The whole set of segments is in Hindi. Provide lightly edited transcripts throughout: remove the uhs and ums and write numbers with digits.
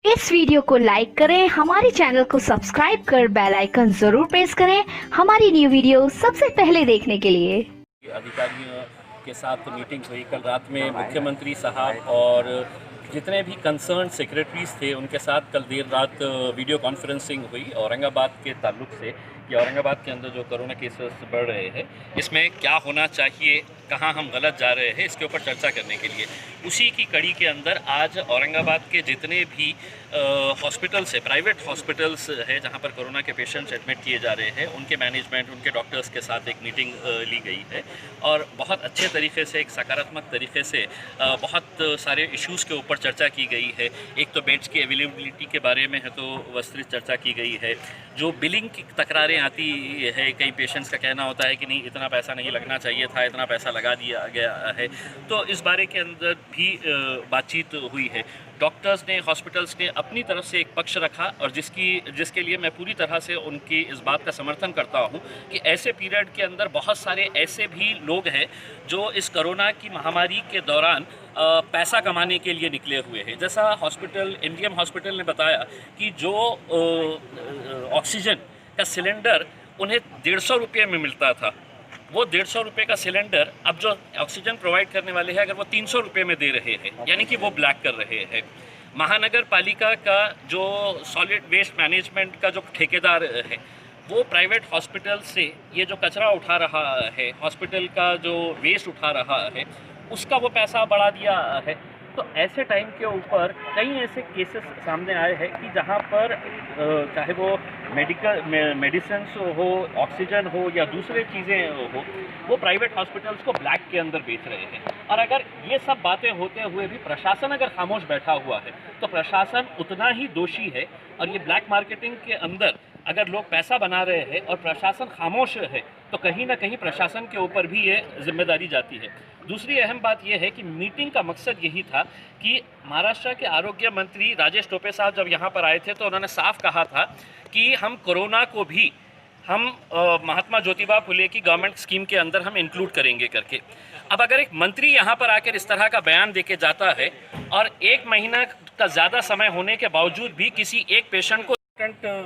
इस वीडियो को लाइक करें, हमारे चैनल को सब्सक्राइब कर बेल आइकन जरूर प्रेस करें हमारी न्यू वीडियो सबसे पहले देखने के लिए। अधिकारियों के साथ मीटिंग हुई कल रात में। मुख्यमंत्री साहब और जितने भी कंसर्न सेक्रेटरीज थे उनके साथ कल देर रात वीडियो कॉन्फ्रेंसिंग हुई औरंगाबाद के ताल्लुक से कि औरंगाबाद के अंदर जो कोरोना केसेस बढ़ रहे हैं इसमें क्या होना चाहिए, कहाँ हम गलत जा रहे हैं, इसके ऊपर चर्चा करने के लिए। उसी की कड़ी के अंदर आज औरंगाबाद के जितने भी हॉस्पिटल्स है, प्राइवेट हॉस्पिटल्स है जहाँ पर कोरोना के पेशेंट्स एडमिट किए जा रहे हैं, उनके मैनेजमेंट, उनके डॉक्टर्स के साथ एक मीटिंग ली गई है और बहुत अच्छे तरीके से, एक सकारात्मक तरीके से बहुत सारे इश्यूज़ के ऊपर चर्चा की गई है। एक तो बेड्स की अवेलेबिलिटी के बारे में है तो विस्तृत चर्चा की गई है। जो बिलिंग की तकरारें आती है, कई पेशेंट्स का कहना होता है कि नहीं इतना पैसा नहीं लगना चाहिए था, इतना पैसा लगा दिया गया है, तो इस बारे के अंदर भी बातचीत हुई है। डॉक्टर्स ने, हॉस्पिटल्स ने अपनी तरफ से एक पक्ष रखा और जिसके लिए मैं पूरी तरह से उनकी इस बात का समर्थन करता हूं कि ऐसे पीरियड के अंदर बहुत सारे ऐसे भी लोग हैं जो इस कोरोना की महामारी के दौरान पैसा कमाने के लिए निकले हुए हैं। जैसा हॉस्पिटल, एमजीएम हॉस्पिटल ने बताया कि जो ऑक्सीजन का सिलेंडर उन्हें 150 रुपये में मिलता था, वो 150 रुपये का सिलेंडर अब जो ऑक्सीजन प्रोवाइड करने वाले हैं अगर वो 300 रुपये में दे रहे हैं, यानी कि वो ब्लैक कर रहे हैं। महानगर पालिका का जो सॉलिड वेस्ट मैनेजमेंट का जो ठेकेदार है वो प्राइवेट हॉस्पिटल से ये जो कचरा उठा रहा है, हॉस्पिटल का जो वेस्ट उठा रहा है, उसका वो पैसा बढ़ा दिया है। तो ऐसे टाइम के ऊपर कई ऐसे केसेस सामने आए हैं कि जहाँ पर चाहे वो मेडिसिन हो, ऑक्सीजन हो या दूसरे चीज़ें हो, वो प्राइवेट हॉस्पिटल्स को ब्लैक के अंदर बेच रहे हैं। और अगर ये सब बातें होते हुए भी प्रशासन अगर खामोश बैठा हुआ है तो प्रशासन उतना ही दोषी है। और ये ब्लैक मार्केटिंग के अंदर अगर लोग पैसा बना रहे हैं और प्रशासन खामोश है तो कहीं ना कहीं प्रशासन के ऊपर भी ये जिम्मेदारी जाती है। दूसरी अहम बात यह है कि मीटिंग का मकसद यही था कि महाराष्ट्र के आरोग्य मंत्री राजेश टोपे साहब जब यहाँ पर आए थे तो उन्होंने साफ कहा था कि हम कोरोना को भी हम महात्मा ज्योतिबा फुले की गवर्नमेंट स्कीम के अंदर हम इंक्लूड करेंगे करके। अब अगर एक मंत्री यहाँ पर आकर इस तरह का बयान देके जाता है और 1 महीना का ज़्यादा समय होने के बावजूद भी किसी एक पेशेंट को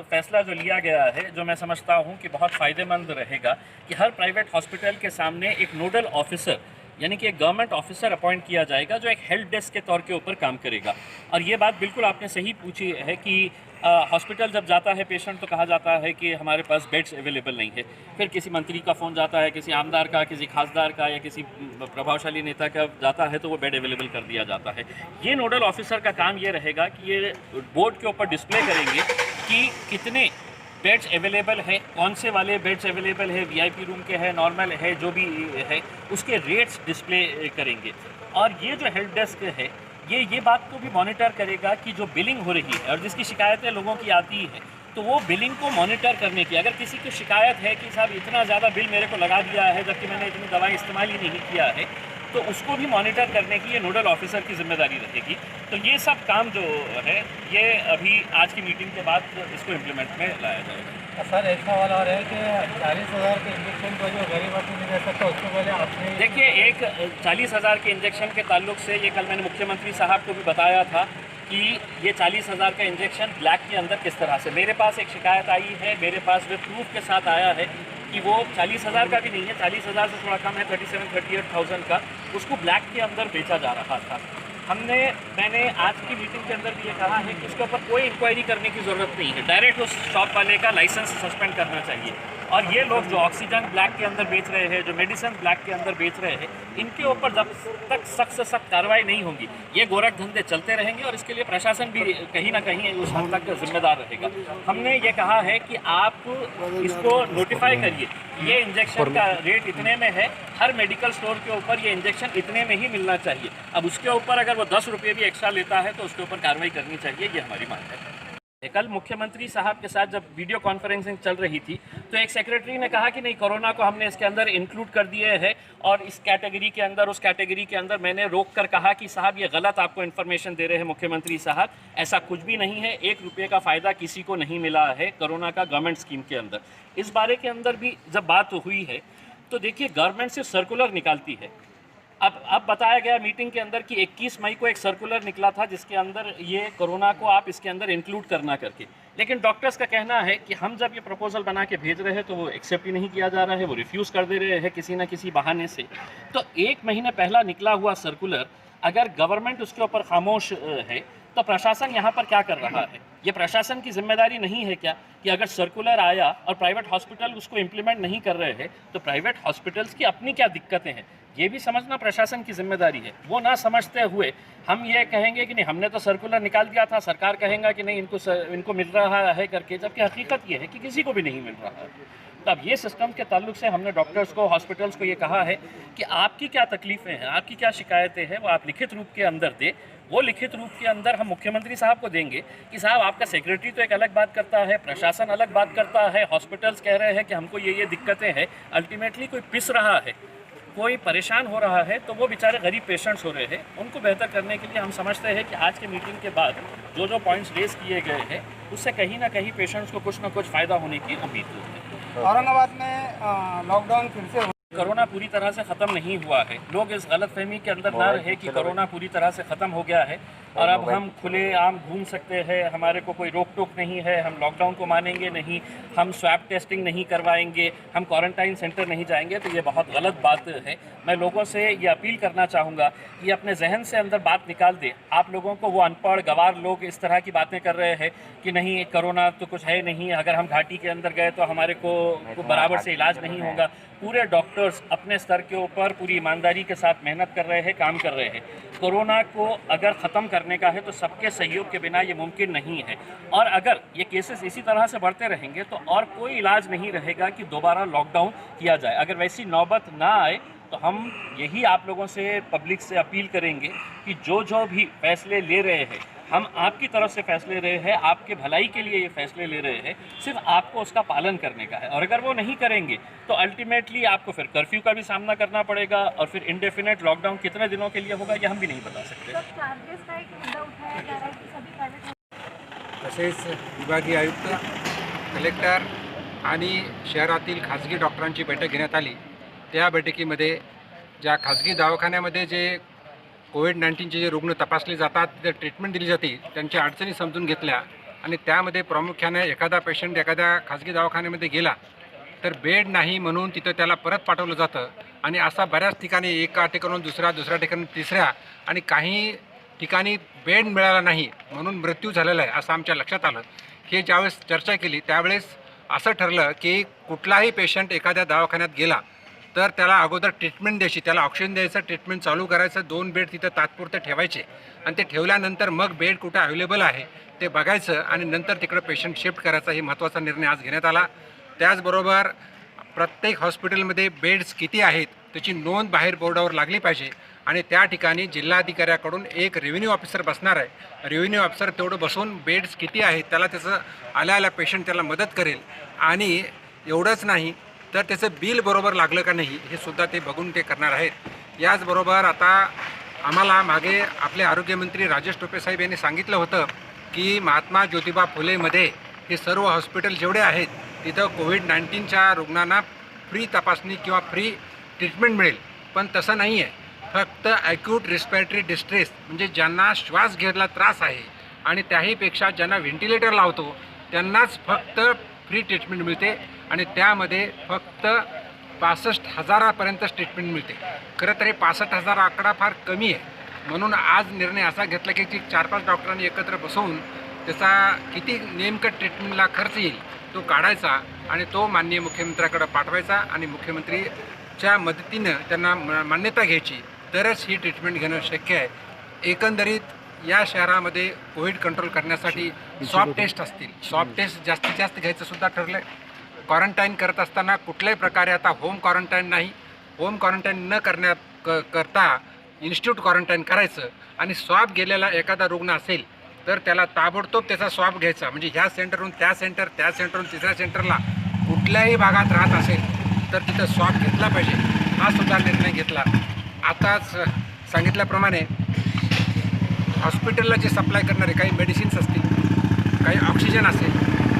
फैसला जो लिया गया है, जो मैं समझता हूँ कि बहुत फ़ायदेमंद रहेगा कि हर प्राइवेट हॉस्पिटल के सामने एक नोडल ऑफिसर यानी कि एक गवर्नमेंट ऑफिसर अपॉइंट किया जाएगा जो एक हेल्प डेस्क के तौर के ऊपर काम करेगा। और ये बात बिल्कुल आपने सही पूछी है कि हॉस्पिटल जब जाता है पेशेंट तो कहा जाता है कि हमारे पास बेड्स अवेलेबल नहीं है। फिर किसी मंत्री का फ़ोन जाता है, किसी आमदार का, किसी खासदार का या किसी प्रभावशाली नेता का जाता है तो वो बेड अवेलेबल कर दिया जाता है। ये नोडल ऑफिसर का काम ये रहेगा कि ये बोर्ड के ऊपर डिस्प्ले करेंगे कि कितने बेड्स अवेलेबल है, कौन से वाले बेड्स अवेलेबल है, वीआईपी रूम के है, नॉर्मल है, जो भी है उसके रेट्स डिस्प्ले करेंगे। और ये जो हेल्प डेस्क है ये बात को भी मॉनिटर करेगा कि जो बिलिंग हो रही है और जिसकी शिकायतें लोगों की आती है तो वो बिलिंग को मॉनिटर करने की, अगर किसी की शिकायत है कि साहब इतना ज़्यादा बिल मेरे को लगा दिया है जबकि मैंने इतनी दवाई इस्तेमाल ही नहीं किया है, तो उसको भी मॉनिटर करने की ये नोडल ऑफिसर की जिम्मेदारी रहेगी। तो ये सब काम जो है ये अभी आज की मीटिंग के बाद इसको इम्प्लीमेंट में लाया जाएगा। सर एक सवाल आ रहा है कि 40,000 के इंजेक्शन को जो गरीब आदमी नहीं दे सकता उसको पहले आपने देखिए, एक 40,000 के इंजेक्शन के ताल्लुक से ये कल मैंने मुख्यमंत्री साहब को भी बताया था कि ये 40,000 का इंजेक्शन ब्लैक के अंदर किस तरह से, मेरे पास एक शिकायत आई है, मेरे पास वे प्रूफ के साथ आया है कि वो 40,000 का भी नहीं है, 40,000 से थोड़ा कम है, 38,000 का, उसको ब्लैक के अंदर बेचा जा रहा था। मैंने आज की मीटिंग के अंदर भी ये कहा है कि उसके ऊपर कोई इंक्वायरी करने की ज़रूरत नहीं है, डायरेक्ट उस शॉप वाले का लाइसेंस सस्पेंड करना चाहिए। और ये लोग जो ऑक्सीजन ब्लैक के अंदर बेच रहे हैं, जो मेडिसिन ब्लैक के अंदर बेच रहे हैं, इनके ऊपर जब तक सख्त से सख्त कार्रवाई नहीं होगी ये गोरख धंधे चलते रहेंगे और इसके लिए प्रशासन भी कहीं ना कहीं उस हद तक जिम्मेदार रहेगा। हमने ये कहा है कि आप इसको नोटिफाई करिए, ये इंजेक्शन का रेट इतने में है, हर मेडिकल स्टोर के ऊपर ये इंजेक्शन इतने में ही मिलना चाहिए। अब उसके ऊपर अगर वो 10 रुपये भी एक्स्ट्रा लेता है तो उसके ऊपर कार्रवाई करनी चाहिए, ये हमारी मांग है। कल मुख्यमंत्री साहब के साथ जब वीडियो कॉन्फ्रेंसिंग चल रही थी तो एक सेक्रेटरी ने कहा कि नहीं, कोरोना को हमने इसके अंदर इंक्लूड कर दिए हैं और इस कैटेगरी के अंदर, उस कैटेगरी के अंदर। मैंने रोक कर कहा कि साहब ये गलत आपको इन्फॉर्मेशन दे रहे हैं मुख्यमंत्री साहब, ऐसा कुछ भी नहीं है, 1 रुपये का फ़ायदा किसी को नहीं मिला है कोरोना का गवर्नमेंट स्कीम के अंदर। इस बारे के अंदर भी जब बात हुई है तो देखिए, गवर्नमेंट सिर्फ सर्कुलर निकालती है, अब बताया गया मीटिंग के अंदर कि 21 मई को एक सर्कुलर निकला था जिसके अंदर ये कोरोना को आप इसके अंदर इंक्लूड करना करके, लेकिन डॉक्टर्स का कहना है कि हम जब ये प्रपोजल बना के भेज रहे हैं तो वो एक्सेप्ट ही नहीं किया जा रहा है, वो रिफ्यूज़ कर दे रहे हैं किसी ना किसी बहाने से। तो 1 महीने पहला निकला हुआ सर्कुलर अगर गवर्नमेंट उसके ऊपर खामोश है तो प्रशासन यहाँ पर क्या कर रहा है? ये प्रशासन की जिम्मेदारी नहीं है क्या कि अगर सर्कुलर आया और प्राइवेट हॉस्पिटल उसको इम्प्लीमेंट नहीं कर रहे हैं तो प्राइवेट हॉस्पिटल्स की अपनी क्या दिक्कतें हैं, ये भी समझना प्रशासन की जिम्मेदारी है। वो ना समझते हुए हम ये कहेंगे कि नहीं हमने तो सर्कुलर निकाल दिया था, सरकार कहेगा कि नहीं इनको मिल रहा है करके, जबकि हकीकत ये है कि किसी को भी नहीं मिल रहा है। तब ये सिस्टम के ताल्लुक से हमने डॉक्टर्स को, हॉस्पिटल्स को ये कहा है कि आपकी क्या तकलीफ़ें हैं, आपकी क्या शिकायतें हैं, वो आप लिखित रूप के अंदर दे। वो लिखित रूप के अंदर हम मुख्यमंत्री साहब को देंगे कि साहब आपका सेक्रेटरी तो एक अलग बात करता है, प्रशासन अलग बात करता है, हॉस्पिटल्स कह रहे हैं कि हमको ये दिक्कतें हैं, अल्टीमेटली कोई पिस रहा है, कोई परेशान हो रहा है, तो वो बेचारे गरीब पेशेंट्स हो रहे हैं। उनको बेहतर करने के लिए हम समझते हैं कि आज के मीटिंग के बाद जो पॉइंट्स रेज किए गए हैं उससे कहीं ना कहीं पेशेंट्स को कुछ ना कुछ फ़ायदा होने की उम्मीद है। औरंगाबाद में लॉकडाउन फिर से कोरोना पूरी तरह से ख़त्म नहीं हुआ है। लोग इस गलतफहमी के अंदर ना रहे कि कोरोना पूरी तरह से ख़त्म हो गया है और अब हम खुले आम घूम सकते हैं, हमारे को कोई रोक टोक नहीं है, हम लॉकडाउन को मानेंगे नहीं, हम स्वैब टेस्टिंग नहीं करवाएंगे, हम क्वारंटाइन सेंटर नहीं जाएंगे, तो ये बहुत गलत बात है। मैं लोगों से ये अपील करना चाहूँगा कि अपने जहन से अंदर बात निकाल दे। आप लोगों को वो अनपढ़ गवार लोग इस तरह की बातें कर रहे हैं कि नहीं कोरोना तो कुछ है नहीं, अगर हम घाटी के अंदर गए तो हमारे को बराबर से इलाज नहीं होगा। पूरे डॉक्टर्स अपने स्तर के ऊपर पूरी ईमानदारी के साथ मेहनत कर रहे हैं, काम कर रहे हैं। कोरोना को अगर ख़त्म करने का है तो सबके सहयोग के बिना ये मुमकिन नहीं है, और अगर ये केसेस इसी तरह से बढ़ते रहेंगे तो और कोई इलाज नहीं रहेगा कि दोबारा लॉकडाउन किया जाए। अगर वैसी नौबत ना आए तो हम यही आप लोगों से, पब्लिक से अपील करेंगे कि जो भी फैसले ले रहे हैं, हम आपकी तरफ से फैसले ले रहे हैं, आपके भलाई के लिए ये फैसले ले रहे हैं, सिर्फ आपको उसका पालन करने का है। और अगर वो नहीं करेंगे तो अल्टीमेटली आपको फिर कर्फ्यू का भी सामना करना पड़ेगा और फिर इंडेफिनेट लॉकडाउन कितने दिनों के लिए होगा ये हम भी नहीं बता सकते। तसेच विभागीय आयुक्त, कलेक्टर आणि शहरातील खाजगी डॉक्टरांची बैठक घेण्यात आली। त्या बैठकीमध्ये ज्या खाजगी दवाखान्यामध्ये जे कोविड-19चे जे रुग्ण तपासले जातात, तिथे ट्रीटमेंट दिली जाते, त्यांच्या अडचणी समजून घेतल्या आणि त्यामध्ये प्रामुख्याने एखादा पेशंट एखाद्या खाजगी दवाखान्यामध्ये गेला तर बेड नाही म्हणून तिथं त्याला परत पाठवलं जातं आणि असा बऱ्याच ठिकाणी एका ठिकाणून दुसऱ्या ठिकाणी तिसऱ्या आणि काही ठिकाणी बेड मिळाला नाही म्हणून मृत्यू झालेला आहे असं आमच्या लक्षात आलं। हे ज्यावेळेस चर्चा केली त्यावेळेस असं ठरलं की कुठलाही पेशंट एखाद्या दवाखान्यात गेला तर त्याला अगोदर ट्रीटमेंट द्यायची, त्याला ऑक्सिजन द्यायचं, ट्रीटमेंट चालू करायचं, 2 बेड तिथं तात्पुरते ठेवायचे आणि ते ठेवल्यानंतर मग बेड कुठे अवेलेबल आहे ते बघायचं आणि नंतर तिकडे पेशंट शिफ्ट करायचा। ही महत्त्वाचा निर्णय आज घेण्यात आला। त्याचबरोबर प्रत्येक हॉस्पिटलमध्ये बेड्स किती आहेत त्याची नोंद बाहेर बोर्डावर लागली पाहिजे आणि त्या ठिकाणी जिल्हाधिकाऱ्याकडून एक रेव्हेन्यू ऑफिसर बसणार आहे। रेव्हेन्यू ऑफिसर तेवढं बसून बेड्स किती आहेत त्याला त्याचं आल्या पेशंट त्याला मदत करेल आणि एवढंच नाही तर त्याचं बिल बरोबर लागलं का नाही हे सुद्धा ते बघून ते करणार आहेत। याचबरोबर आता आम्हाला मागे आपले आरोग्यमंत्री राजेश टोपे साहेब यांनी सांगितलं होतं की महात्मा ज्योतिबा फुलेमध्ये हे सर्व हॉस्पिटल जेवढे आहेत तिथं कोविड-19च्या रुग्णांना फ्री तपासणी किंवा फ्री ट्रीटमेंट मिळेल, पण तसं नाही आहे। फक्त ॲक्यूट रिस्पिरेटरी डिस्ट्रेस म्हणजे ज्यांना श्वास घ्यायला त्रास आहे आणि त्याहीपेक्षा ज्यांना व्हेंटिलेटर लावतो त्यांनाच फक्त फ्री ट्रीटमेंट मिळते आणि त्यामध्ये फक्त 65,000पर्यंतच ट्रीटमेंट मिळते। खरं तर हे 65,000 आकडा फार कमी आहे, म्हणून आज निर्णय असा घेतला की 4-5 डॉक्टरांनी एकत्र बसवून त्याचा किती नेमकं ट्रीटमेंटला खर्च येईल तो काढायचा आणि तो माननीय मुख्यमंत्र्याकडे पाठवायचा आणि मुख्यमंत्रीच्या मदतीनं त्यांना मान्यता घ्यायची, तरच ही ट्रीटमेंट घेणं शक्य आहे। एकंदरीत या शहरामध्ये कोविड कंट्रोल करण्यासाठी स्वॅब टेस्ट असतील, स्वॅब टेस्ट जास्तीत जास्त घ्यायचं सुद्धा ठरलं आहे। क्वारंटाईन करत असताना कुठल्याही प्रकारे आता होम क्वारंटाईन नाही, होम क्वारंटाईन न करता इन्स्टिट्यूट क्वारंटाईन करायचं आणि स्वॅब गेलेला एखादा रुग्ण असेल तर त्याला ताबडतोब त्याचा स्वॅब घ्यायचा, म्हणजे ह्या सेंटरहून त्या सेंटर, त्या सेंटरहून तिसऱ्या सेंटरला कुठल्याही भागात राहत असेल तर तिथं स्वॅब घेतला पाहिजे, हा सुद्धा निर्णय घेतला। आताच सांगितल्याप्रमाणे हॉस्पिटलला जे सप्लाय करणारे काही मेडिसिन्स असतील, काही ऑक्सिजन असेल,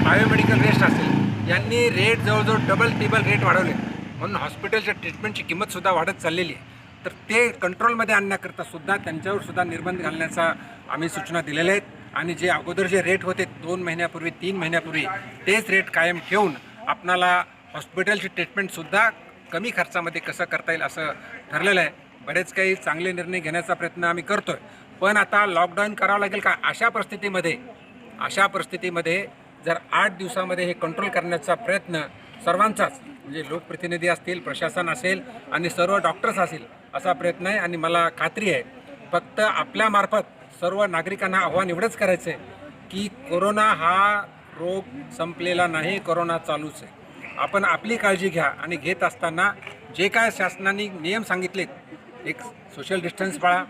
बायोमेडिकल वेस्ट असेल, यांनी रेट जवळजवळ डबल टिबल रेट वाढवले, म्हणून हॉस्पिटलच्या ट्रीटमेंटची किंमतसुद्धा वाढत चाललेली आहे। तर ते कंट्रोलमध्ये आणण्याकरता सुद्धा त्यांच्यावर सुद्धा निर्बंध घालण्याचा आम्ही सूचना दिलेल्या आहेत आणि जे अगोदर जे रेट होते 2 महिन्यापूर्वी 3 महिन्यापूर्वी तेच रेट कायम ठेवून आपणाला हॉस्पिटलची ट्रीटमेंटसुद्धा कमी खर्चामध्ये कसं करता येईल असं ठरलेलं आहे. बरेच काही चांगले निर्णय घेण्याचा प्रयत्न आम्ही करतो आहे. पण आता लॉकडाऊन करावं लागेल का अशा परिस्थितीमध्ये जर 8 दिवसामध्ये हे कंट्रोल करण्याचा प्रयत्न सर्वांचाच म्हणजे लोकप्रतिनिधी असतील, प्रशासन असेल आणि सर्व डॉक्टर्स असतील असा प्रयत्न आहे. आणि मला खात्री आहे फक्त आपल्यामार्फत सर्व नागरिकांना आव्हान एवढंच करायचं आहे की कोरोना हा रोग संपलेला नाही, कोरोना चालूच आहे. आपण आपली काळजी घ्या आणि घेत असताना जे काय शासनाने नियम सांगितलेत, एक सोशल डिस्टन्स पाळा,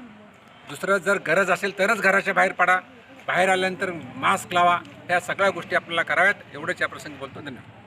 दुसरं जर गरज असेल तरच घराच्या बाहेर पडा, बाहेर आल्यानंतर मास्क लावा, ह्या सगळ्या गोष्टी आपल्याला कराव्यात. एवढंच या प्रसंगी बोलतो. धन्यवाद.